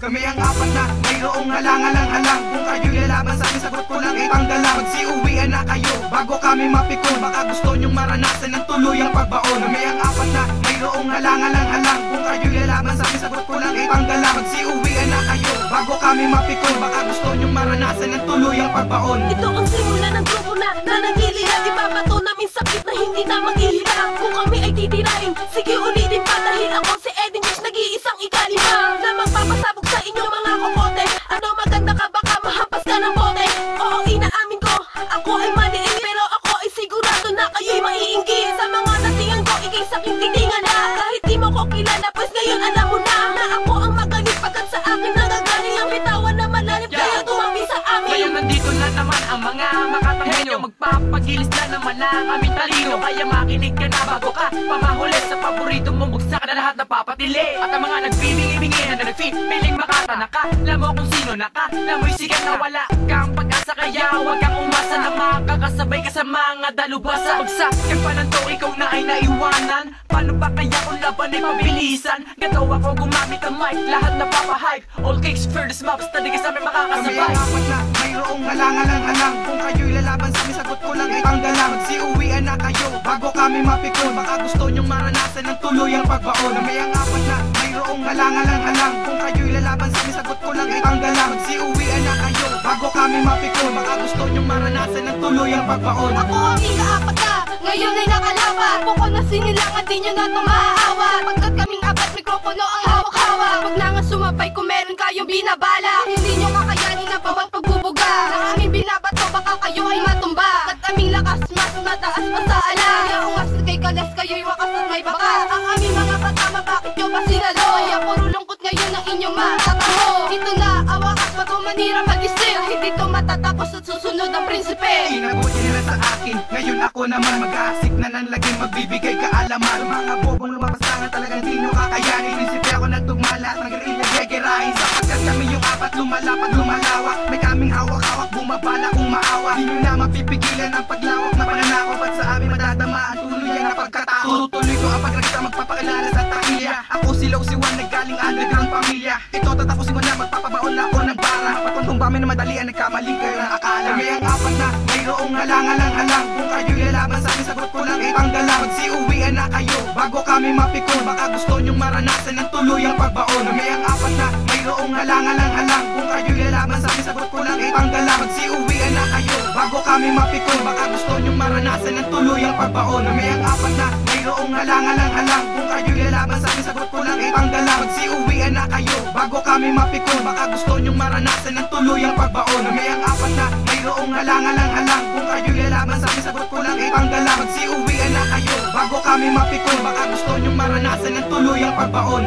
Kami ang apat na mayroong halang-halang-halang. Kung kayo'y lalaban sa amin, sagot ko lang itanggal lang. Magsiuwian na kayo bago kami mapikon. Baka gusto nyong maranasan ng tuluyang pagbaon. Kami ang apat na mayroong halang-halang-halang. Kung kayo'y lalaban sa amin, sagot ko lang itanggal lang. Magsiuwian na kayo bago kami mapikon. Baka gusto nyong maranasan ng tuluyang pagbaon. Ito ang simula ng grupo na nananilihan. Ibabato namin sakit na hindi na maghihirap. Kung kami ay titirahin, sige ulitin pa. Dahil ako si Edin Josh, nag-iisang ikalima na magpapasabog sa inyong mga kokote. Ano maganda ka, baka mahampas ka ng bote. Oo, inaamin ko, ako ay maliit, pero ako ay sigurado na kayo'y maiinggit. Sa mga natingan ko, ikay saking titingan na. Kahit di mo ko kilala, pues ngayon alam mo na na ako ang magaling pagkat sa akin nagagaling ang bitawan na malalim. Kaya tumabi sa amin. Ngayon nandito na naman ang mga makatanghenyo. Magpapagilis na naman ang aming talino. Kaya makinig ka na bago ka pamahuli sa paborito mong bugsak na lahat napapatili. At ang mga nagbibingi-bingi na nag-feeling makatanaka. Alam mo kung sino naka, lamoy sigat na wala kang pag-asa. Kaya huwag kang umasa na makakasabay ka sa mga dalubasa. Bagsak ka pa ng to, ikaw na ay naiwanan. Paano ba kaya kung laban ay pabilisan? Gato ako gumamit ang mic, lahat napapahype. All cakes for the smaps, tadi ka sa amin Kami makakasabay. ang apat na mayroong halang-halang-halang. Kung kayo'y lalaban sa amin, sagot ko lang itanggal lang. Magsiuwian na kayo bago kami mapikon. Baka gusto nyong maranasan ng tuluyang pagbaon. Kami ang apat na mayroong halang-halang-halang. Kung kayo'y lalaban sa amin, sagot ko lang itanggal lang. Magsiuwian na kayo bago kami mapikon. Baka gusto nyong maranasan ng tuluyang pagbaon. Ako ang ikaapat na, ngayon ay nakalaban. Buko na sinilangan, di nyo na ito maaawa. Pagkat kaming apat, mikropono ang hawak-hawak. Huwag na nga sumabay kung meron kayong binabala. Hindi nyo kakayanin ang bawat pagbubuga. Nang aming binabato, baka kayo ay matumba. At aming lakas, mas mataas pa sa ala. Kaya ungas kay kalas, kayo'y wakas at may bakas. Ang aming mga patama, bakit nyo ba sinalo? Kaya puro lungkot ngayon ang inyong matatamo. Dito na, awakas, bago manira mag-isip. Dahil dito matatapos at susunod ang prinsipe. Inabuti nila sa akin, ngayon ako naman mag-aasik na ng laging magbibigay kaalaman. Mga bobong lumabas na nga talagang di nyo kakayanin. Isipi ako nagtugmala at nag-ring nagegerahin. Sapagkat kami yung apat lumalapat lumalawak. May kaming hawak-hawak, bumabala kung maawa. Di nyo na mapipigilan ang paglawak na pananakop. At sa amin madadama ang tuluyan na pagkatao. Tutuloy ko ang pagragsa magpapakilala sa takilya. Ako si Low, si Juan, naggaling underground pamilya. Ito tatapusin ko na, magpapabaon na ako ng bara. Patungtong ba na madalian, nagkamali kayo ng akala. Kami ang apat na mayroong halang-halang-halang. Kung kayo'y lalaban sa amin, sagot ko lang itanggal lang. Magsiuwian na kayo bago kami mapikon. Baka gusto nyong maranasan ng tuluyang pagbaon. Kami ang apat na mayroong halang-halang-halang. Kung kayo'y lalaban sa amin, sagot ko lang itanggal lang. Magsiuwian na kayo bago kami mapikon. Baka gusto nyong maranasan ng tuluyang pagbaon. Kami ang apat na mayroong halang-halang-halang. Kung kayo'y lalaban sa amin, sagot ko lang itanggal lang. Magsiuwian na kayo bago kami mapikon. Baka gusto nyong maranasan ng tuluyang pagbaon. Kami ang apat na mayroong halang-halang-halang. Kung kayo'y lalaban sa amin, sagot ko lang itanggal lang. Magsiuwian na kayo bago kami mapikon. Baka gusto nyong maranasan ng tuluyang pagbaon.